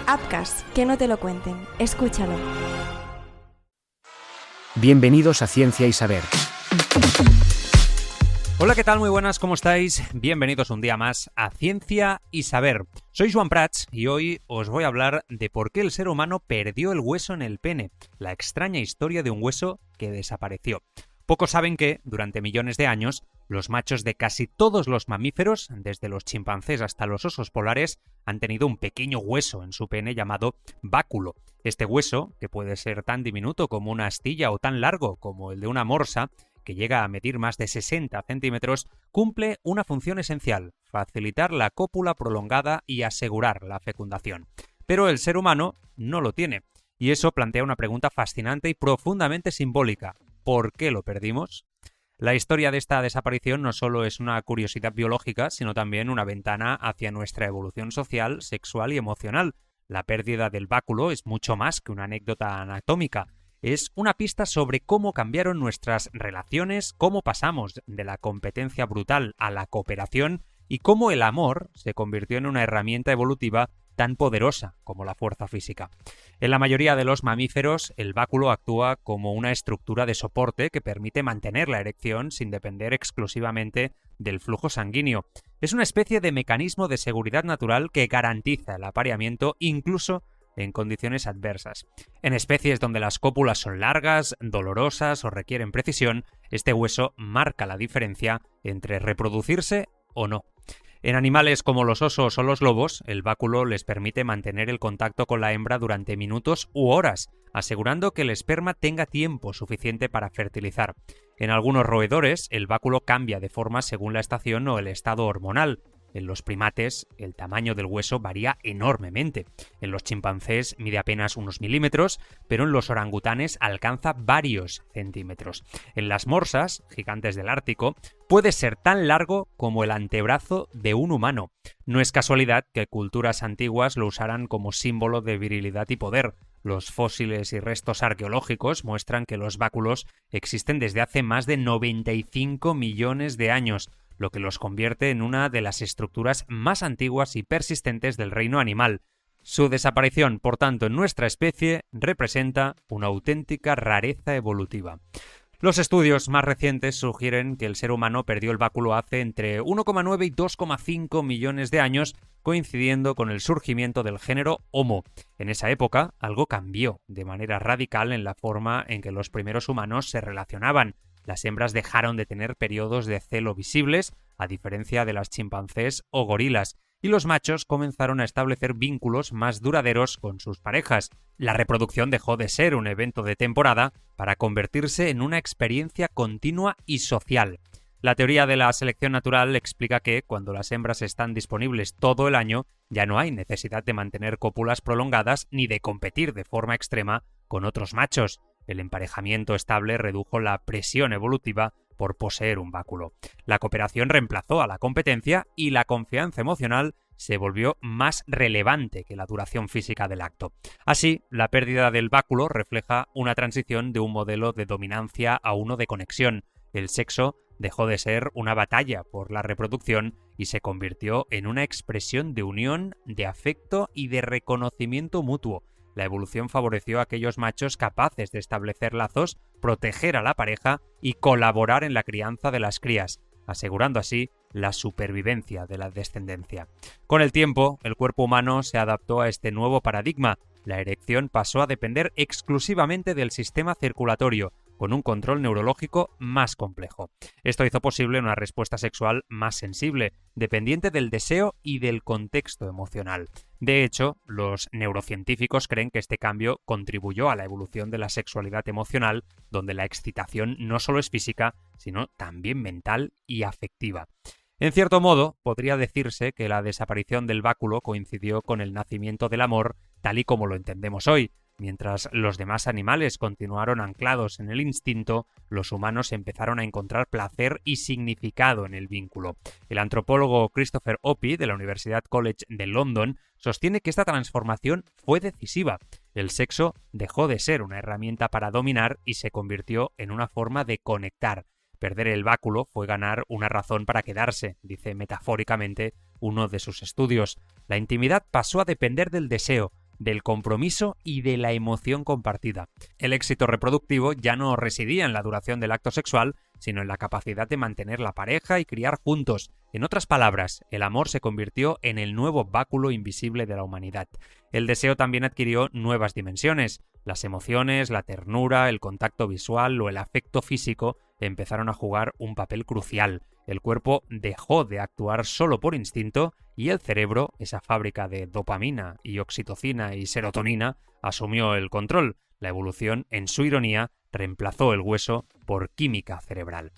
Apcast, que no te lo cuenten. Escúchalo. Bienvenidos a Ciencia y Saber. Hola, ¿qué tal? Muy buenas, ¿cómo estáis? Bienvenidos un día más a Ciencia y Saber. Soy Joan Prats y hoy os voy a hablar de por qué el ser humano perdió el hueso en el pene, la extraña historia de un hueso que desapareció. Pocos saben que, durante millones de años, los machos de casi todos los mamíferos, desde los chimpancés hasta los osos polares, han tenido un pequeño hueso en su pene llamado báculo. Este hueso, que puede ser tan diminuto como una astilla o tan largo como el de una morsa, que llega a medir más de 60 centímetros, cumple una función esencial: facilitar la cópula prolongada y asegurar la fecundación. Pero el ser humano no lo tiene, y eso plantea una pregunta fascinante y profundamente simbólica. ¿Por qué lo perdimos? La historia de esta desaparición no solo es una curiosidad biológica, sino también una ventana hacia nuestra evolución social, sexual y emocional. La pérdida del báculo es mucho más que una anécdota anatómica. Es una pista sobre cómo cambiaron nuestras relaciones, cómo pasamos de la competencia brutal a la cooperación y cómo el amor se convirtió en una herramienta evolutiva tan poderosa como la fuerza física. En la mayoría de los mamíferos, el báculo actúa como una estructura de soporte que permite mantener la erección sin depender exclusivamente del flujo sanguíneo. Es una especie de mecanismo de seguridad natural que garantiza el apareamiento incluso en condiciones adversas. En especies donde las cópulas son largas, dolorosas o requieren precisión, este hueso marca la diferencia entre reproducirse o no. En animales como los osos o los lobos, el báculo les permite mantener el contacto con la hembra durante minutos u horas, asegurando que el esperma tenga tiempo suficiente para fertilizar. En algunos roedores, el báculo cambia de forma según la estación o el estado hormonal. En los primates, el tamaño del hueso varía enormemente. En los chimpancés mide apenas unos milímetros, pero en los orangutanes alcanza varios centímetros. En las morsas, gigantes del Ártico, puede ser tan largo como el antebrazo de un humano. No es casualidad que culturas antiguas lo usaran como símbolo de virilidad y poder. Los fósiles y restos arqueológicos muestran que los báculos existen desde hace más de 95 millones de años, lo que los convierte en una de las estructuras más antiguas y persistentes del reino animal. Su desaparición, por tanto, en nuestra especie representa una auténtica rareza evolutiva. Los estudios más recientes sugieren que el ser humano perdió el báculo hace entre 1,9 y 2,5 millones de años, coincidiendo con el surgimiento del género Homo. En esa época, algo cambió de manera radical en la forma en que los primeros humanos se relacionaban. Las hembras dejaron de tener periodos de celo visibles, a diferencia de las chimpancés o gorilas, y los machos comenzaron a establecer vínculos más duraderos con sus parejas. La reproducción dejó de ser un evento de temporada para convertirse en una experiencia continua y social. La teoría de la selección natural explica que, cuando las hembras están disponibles todo el año, ya no hay necesidad de mantener cópulas prolongadas ni de competir de forma extrema con otros machos. El emparejamiento estable redujo la presión evolutiva por poseer un báculo. La cooperación reemplazó a la competencia y la confianza emocional se volvió más relevante que la duración física del acto. Así, la pérdida del báculo refleja una transición de un modelo de dominancia a uno de conexión. El sexo dejó de ser una batalla por la reproducción y se convirtió en una expresión de unión, de afecto y de reconocimiento mutuo. La evolución favoreció a aquellos machos capaces de establecer lazos, proteger a la pareja y colaborar en la crianza de las crías, asegurando así la supervivencia de la descendencia. Con el tiempo, el cuerpo humano se adaptó a este nuevo paradigma. La erección pasó a depender exclusivamente del sistema circulatorio, con un control neurológico más complejo. Esto hizo posible una respuesta sexual más sensible, dependiente del deseo y del contexto emocional. De hecho, los neurocientíficos creen que este cambio contribuyó a la evolución de la sexualidad emocional, donde la excitación no solo es física, sino también mental y afectiva. En cierto modo, podría decirse que la desaparición del báculo coincidió con el nacimiento del amor tal y como lo entendemos hoy. Mientras los demás animales continuaron anclados en el instinto, los humanos empezaron a encontrar placer y significado en el vínculo. El antropólogo Christopher Opie, de la Universidad College de London, sostiene que esta transformación fue decisiva. El sexo dejó de ser una herramienta para dominar y se convirtió en una forma de conectar. Perder el báculo fue ganar una razón para quedarse, dice metafóricamente uno de sus estudios. La intimidad pasó a depender del deseo, del compromiso y de la emoción compartida. El éxito reproductivo ya no residía en la duración del acto sexual, sino en la capacidad de mantener la pareja y criar juntos. En otras palabras, el amor se convirtió en el nuevo báculo invisible de la humanidad. El deseo también adquirió nuevas dimensiones. Las emociones, la ternura, el contacto visual o el afecto físico empezaron a jugar un papel crucial. El cuerpo dejó de actuar solo por instinto y el cerebro, esa fábrica de dopamina y oxitocina y serotonina, asumió el control. La evolución, en su ironía, reemplazó el hueso por química cerebral.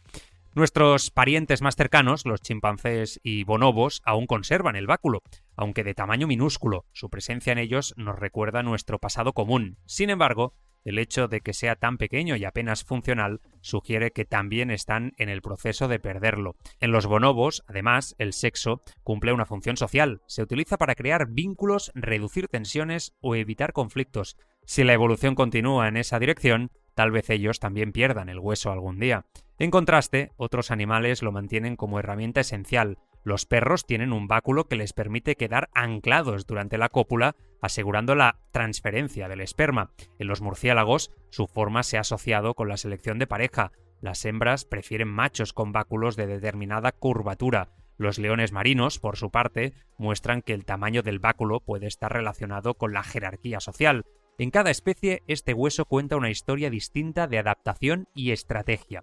Nuestros parientes más cercanos, los chimpancés y bonobos, aún conservan el báculo, aunque de tamaño minúsculo. Su presencia en ellos nos recuerda nuestro pasado común. Sin embargo, el hecho de que sea tan pequeño y apenas funcional sugiere que también están en el proceso de perderlo. En los bonobos, además, el sexo cumple una función social. Se utiliza para crear vínculos, reducir tensiones o evitar conflictos. Si la evolución continúa en esa dirección, tal vez ellos también pierdan el hueso algún día. En contraste, otros animales lo mantienen como herramienta esencial. Los perros tienen un báculo que les permite quedar anclados durante la cópula, asegurando la transferencia del esperma. En los murciélagos, su forma se ha asociado con la selección de pareja. Las hembras prefieren machos con báculos de determinada curvatura. Los leones marinos, por su parte, muestran que el tamaño del báculo puede estar relacionado con la jerarquía social. En cada especie, este hueso cuenta una historia distinta de adaptación y estrategia.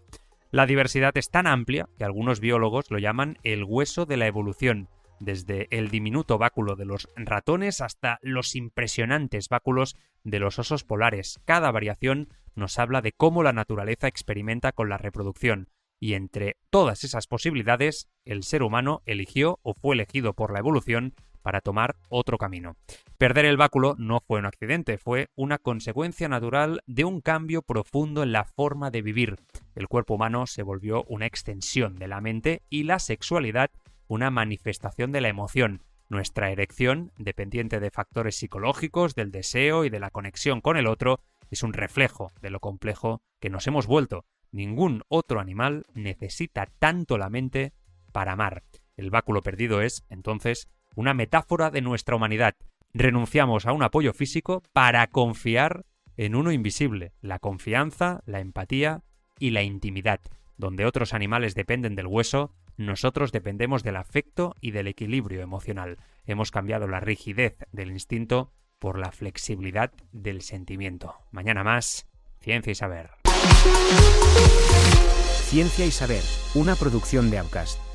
La diversidad es tan amplia que algunos biólogos lo llaman el hueso de la evolución, desde el diminuto báculo de los ratones hasta los impresionantes báculos de los osos polares. Cada variación nos habla de cómo la naturaleza experimenta con la reproducción, y entre todas esas posibilidades, el ser humano eligió o fue elegido por la evolución para tomar otro camino. Perder el báculo no fue un accidente, fue una consecuencia natural de un cambio profundo en la forma de vivir. El cuerpo humano se volvió una extensión de la mente y la sexualidad una manifestación de la emoción. Nuestra erección, dependiente de factores psicológicos, del deseo y de la conexión con el otro, es un reflejo de lo complejo que nos hemos vuelto. Ningún otro animal necesita tanto la mente para amar. El báculo perdido es, entonces, una metáfora de nuestra humanidad. Renunciamos a un apoyo físico para confiar en uno invisible, la confianza, la empatía y la intimidad. Donde otros animales dependen del hueso, nosotros dependemos del afecto y del equilibrio emocional. Hemos cambiado la rigidez del instinto por la flexibilidad del sentimiento. Mañana más, Ciencia y Saber. Ciencia y Saber, una producción de Outcast.